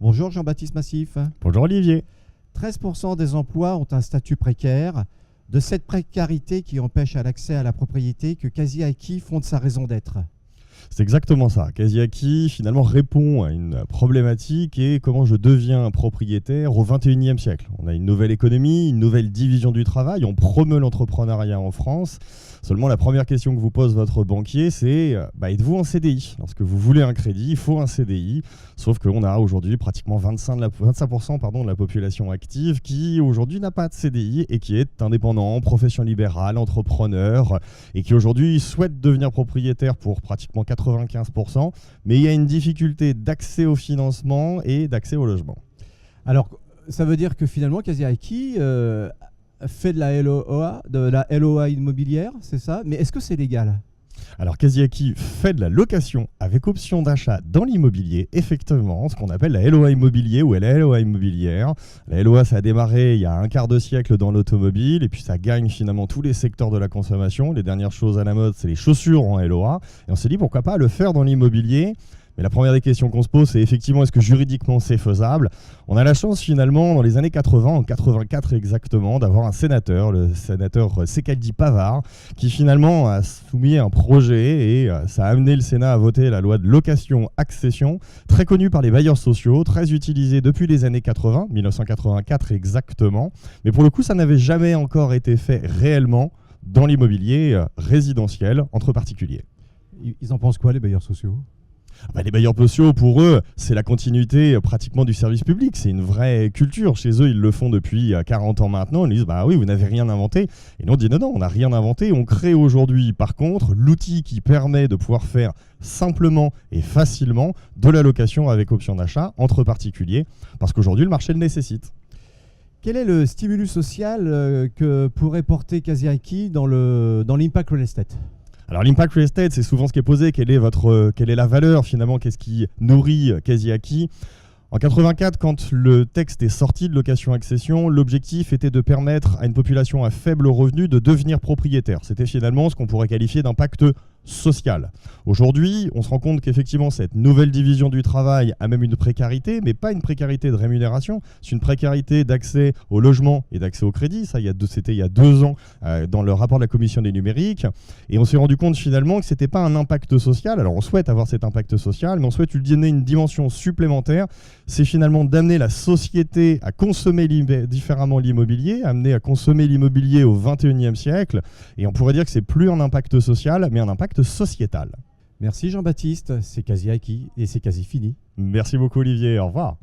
Bonjour Jean-Baptiste Massif. Bonjour Olivier. 13% des emplois ont un statut précaire. De cette précarité qui empêche l'accès à la propriété que Quasi-Acquis fonde sa raison d'être. C'est exactement ça. Quasi-Acquis finalement répond à une problématique et comment je deviens un propriétaire au XXIe siècle. On a une nouvelle économie, une nouvelle division du travail, on promeut l'entrepreneuriat en France. Seulement la première question que vous pose votre banquier, c'est êtes-vous en CDI? Lorsque vous voulez un crédit, il faut un CDI. Sauf qu'on a aujourd'hui pratiquement 25% de la population active qui aujourd'hui n'a pas de CDI et qui est indépendant, profession libérale, entrepreneur et qui aujourd'hui souhaite devenir propriétaire pour pratiquement 95%, mais il y a une difficulté d'accès au financement et d'accès au logement. Alors, ça veut dire que finalement, Quasi-Acquis fait de la LOA immobilière, c'est ça? Mais est-ce que c'est légal? Alors Quasi-Acquis fait de la location avec option d'achat dans l'immobilier, effectivement, ce qu'on appelle la LOA immobilier ou la LOA immobilière. La LOA, ça a démarré il y a un quart de siècle dans l'automobile et puis ça gagne finalement tous les secteurs de la consommation. Les dernières choses à la mode, c'est les chaussures en LOA. Et on s'est dit pourquoi pas le faire dans l'immobilier. Mais la première des questions qu'on se pose, c'est effectivement, est-ce que juridiquement c'est faisable? On a la chance finalement, dans les années 80, en 84 exactement, d'avoir un sénateur, le sénateur Secaldi Pavard, qui finalement a soumis un projet et ça a amené le Sénat à voter la loi de location-accession, très connue par les bailleurs sociaux, très utilisée depuis les années 80, 1984 exactement. Mais pour le coup, ça n'avait jamais encore été fait réellement dans l'immobilier résidentiel entre particuliers. Ils en pensent quoi, les bailleurs sociaux? Les bailleurs sociaux, pour eux, c'est la continuité pratiquement du service public. C'est une vraie culture. Chez eux, ils le font depuis 40 ans maintenant. Ils disent, oui, vous n'avez rien inventé. Et nous, on dit, non, on n'a rien inventé. On crée aujourd'hui, par contre, l'outil qui permet de pouvoir faire simplement et facilement de la location avec option d'achat entre particuliers. Parce qu'aujourd'hui, le marché le nécessite. Quel est le stimulus social que pourrait porter Quasi-Acquis dans l'impact real estate? Alors l'impact real estate, c'est souvent ce qui est posé. Quelle est la valeur finalement? Qu'est-ce qui nourrit Quasi-Acquis? En 84, quand le texte est sorti de location-accession, l'objectif était de permettre à une population à faible revenu de devenir propriétaire. C'était finalement ce qu'on pourrait qualifier d'impact social. Aujourd'hui, on se rend compte qu'effectivement, cette nouvelle division du travail a même une précarité, mais pas une précarité de rémunération, c'est une précarité d'accès au logement et d'accès au crédit. Ça, c'était il y a 2 ans dans le rapport de la Commission des numériques. Et on s'est rendu compte finalement que ce n'était pas un impact social. Alors on souhaite avoir cet impact social, mais on souhaite lui donner une dimension supplémentaire. C'est finalement d'amener la société à consommer différemment l'immobilier, amener à consommer l'immobilier au XXIe siècle. Et on pourrait dire que c'est plus un impact social, mais un impact sociétal. Merci Jean-Baptiste, c'est quasi acquis et c'est quasi fini. Merci beaucoup Olivier, au revoir.